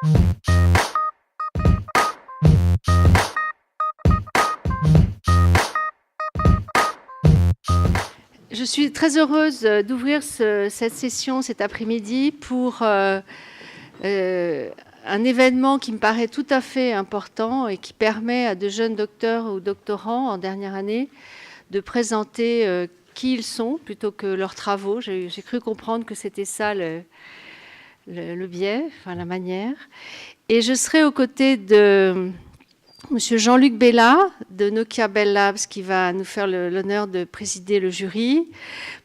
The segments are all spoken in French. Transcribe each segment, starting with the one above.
Je suis très heureuse d'ouvrir cette session cet après-midi pour un événement qui me paraît tout à fait important et qui permet à de jeunes docteurs ou doctorants en dernière année de présenter qui ils sont plutôt que leurs travaux. J'ai cru comprendre que c'était ça le biais, enfin la manière. Et je serai aux côtés de Monsieur Jean-Luc Bella de Nokia Bell Labs qui va nous faire l'honneur de présider le jury.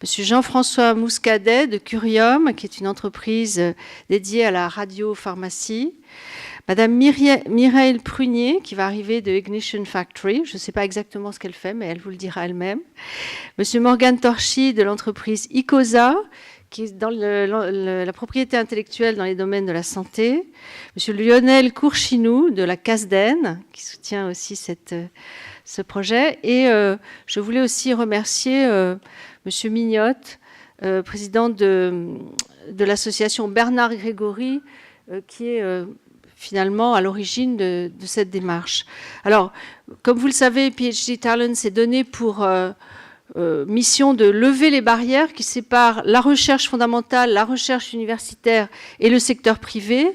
Monsieur Jean-François Mouscadet de Curium, qui est une entreprise dédiée à la radiopharmacie. Madame Mireille Prunier, qui va arriver de Ignition Factory. Je ne sais pas exactement ce qu'elle fait, mais elle vous le dira elle-même. Monsieur Morgan Torchy de l'entreprise Icosa, qui est dans la propriété intellectuelle dans les domaines de la santé. Monsieur Lionel Courchinou de la CASDEN, qui soutient aussi ce projet. Et je voulais aussi remercier Monsieur Mignotte, président de l'association Bernard Grégory, qui est finalement à l'origine de cette démarche. Alors, comme vous le savez, PhD Talent s'est donné pour mission de lever les barrières qui séparent la recherche fondamentale, la recherche universitaire et le secteur privé.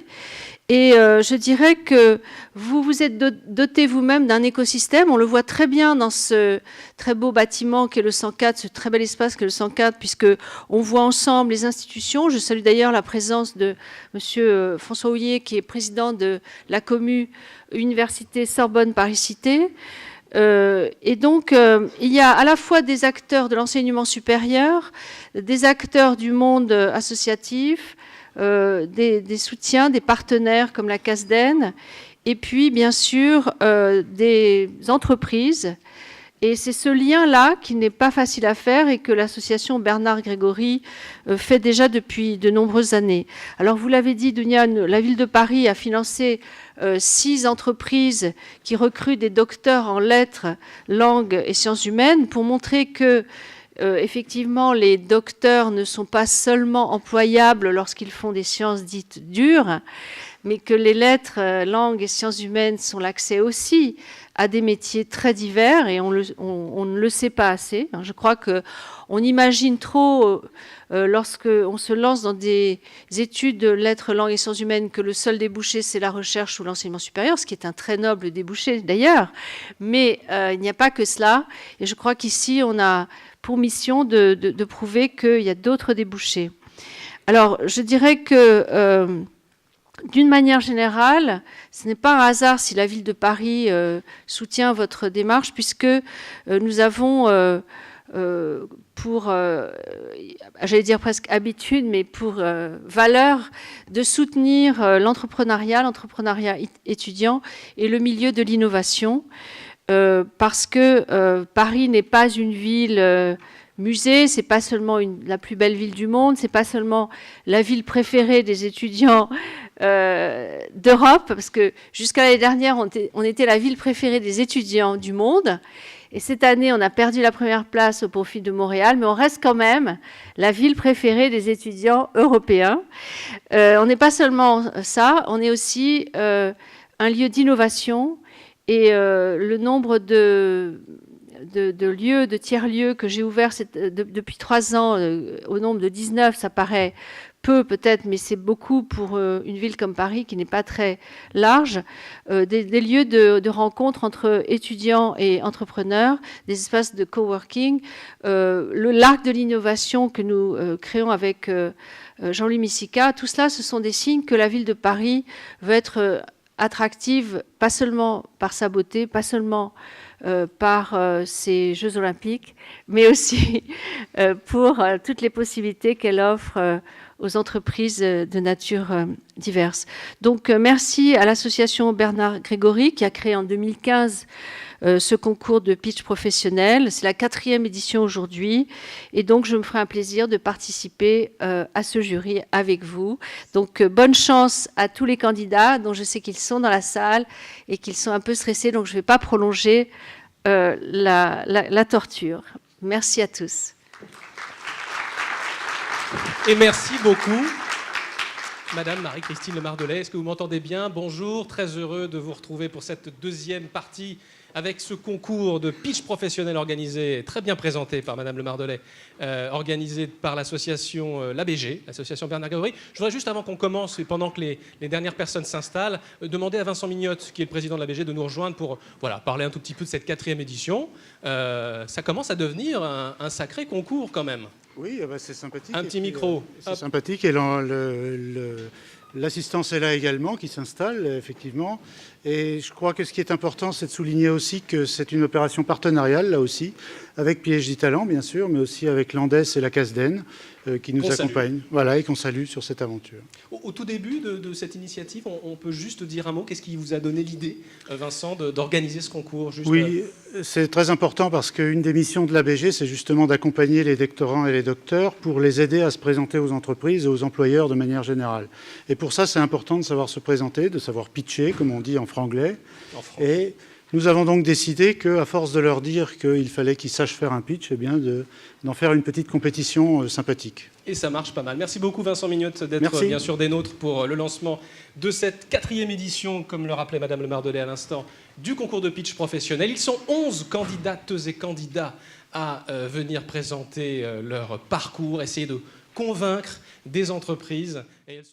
Et je dirais que vous vous êtes doté vous-même d'un écosystème. On le voit très bien dans ce très beau bâtiment qu'est le 104, ce très bel espace qu'est le 104, puisqu'on voit ensemble les institutions. Je salue d'ailleurs la présence de monsieur François Houillet, qui est président de la commu Université Sorbonne Paris-Cité. Et donc, il y a à la fois des acteurs de l'enseignement supérieur, des acteurs du monde associatif, des soutiens, des partenaires comme la CASDEN, et puis bien sûr des entreprises. Et c'est ce lien-là qui n'est pas facile à faire et que l'association Bernard Grégory fait déjà depuis de nombreuses années. Alors vous l'avez dit, Dunia, la ville de Paris a financé 6 entreprises qui recrutent des docteurs en lettres, langues et sciences humaines pour montrer que effectivement, les docteurs ne sont pas seulement employables lorsqu'ils font des sciences dites dures, mais que les lettres, langues et sciences humaines sont l'accès aussi à des métiers très divers et on ne le sait pas assez. Je crois qu'on imagine trop, lorsqu'on se lance dans des études de lettres, langues et sciences humaines, que le seul débouché, c'est la recherche ou l'enseignement supérieur, ce qui est un très noble débouché d'ailleurs. Mais il n'y a pas que cela. Et je crois qu'ici, on a pour mission de prouver qu'il y a d'autres débouchés. Alors, je dirais que, d'une manière générale, ce n'est pas un hasard si la ville de Paris soutient votre démarche, puisque nous avons, j'allais dire presque habitude, mais pour valeur, de soutenir l'entrepreneuriat étudiant et le milieu de l'innovation. Parce que Paris n'est pas une ville musée, c'est pas seulement la plus belle ville du monde, c'est pas seulement la ville préférée des étudiants d'Europe, parce que jusqu'à l'année dernière, on était la ville préférée des étudiants du monde. Et cette année, on a perdu la première place au profit de Montréal, mais on reste quand même la ville préférée des étudiants européens. On n'est pas seulement ça, on est aussi un lieu d'innovation. Et le nombre de lieux, de tiers-lieux que j'ai ouverts depuis 3 ans, au nombre de 19, ça paraît peu peut-être, mais c'est beaucoup pour une ville comme Paris qui n'est pas très large. Des lieux de rencontre entre étudiants et entrepreneurs, des espaces de coworking, l'arc de l'innovation que nous créons avec Jean-Louis Missika, tout cela, ce sont des signes que la ville de Paris veut être attractive, pas seulement par sa beauté, pas seulement par ses Jeux olympiques, mais aussi pour toutes les possibilités qu'elle offre aux entreprises de nature diverses. Donc merci à l'association Bernard Grégory qui a créé en 2015 ce concours de pitch professionnel. C'est la 4e édition aujourd'hui. Et donc, je me ferai un plaisir de participer à ce jury avec vous. Donc, bonne chance à tous les candidats, dont je sais qu'ils sont dans la salle et qu'ils sont un peu stressés. Donc, je ne vais pas prolonger la torture. Merci à tous. Et merci beaucoup. Madame Marie-Christine Le Mardelet, est-ce que vous m'entendez bien? Bonjour, très heureux de vous retrouver pour cette deuxième partie avec ce concours de pitch professionnel organisé, très bien présenté par Madame Le Mardelet, organisé par l'association l'ABG, l'association Bernard Grégory. Je voudrais juste, avant qu'on commence et pendant que les dernières personnes s'installent, demander à Vincent Mignotte, qui est le président de l'ABG, de nous rejoindre pour parler un tout petit peu de cette 4e édition. Ça commence à devenir un sacré concours quand même. Oui, bah c'est sympathique. Un petit micro. C'est sympathique et l'assistance est là également qui s'installe effectivement. Et je crois que ce qui est important, c'est de souligner aussi que c'est une opération partenariale là aussi, avec PhD Talent bien sûr, mais aussi avec l'Andes et la CASDEN qui nous accompagnent. Voilà, et qu'on salue sur cette aventure. Au tout début de cette initiative, on peut juste dire un mot. Qu'est-ce qui vous a donné l'idée, Vincent, d'organiser ce concours juste... Oui, c'est très important parce qu'une des missions de l'ABG, c'est justement d'accompagner les doctorants et les docteurs pour les aider à se présenter aux entreprises et aux employeurs de manière générale. Et pour ça, c'est important de savoir se présenter, de savoir pitcher, comme on dit en franglais. Et nous avons donc décidé qu'à force de leur dire qu'il fallait qu'ils sachent faire un pitch, eh bien d'en faire une petite compétition sympathique. Et ça marche pas mal. Merci beaucoup Vincent Mignotte d'être bien sûr des nôtres pour le lancement de cette 4e édition, comme le rappelait Madame Le Mardelet à l'instant, du concours de pitch professionnel. Ils sont 11 candidates et candidats à venir présenter leur parcours, essayer de convaincre des entreprises. Et elles sont...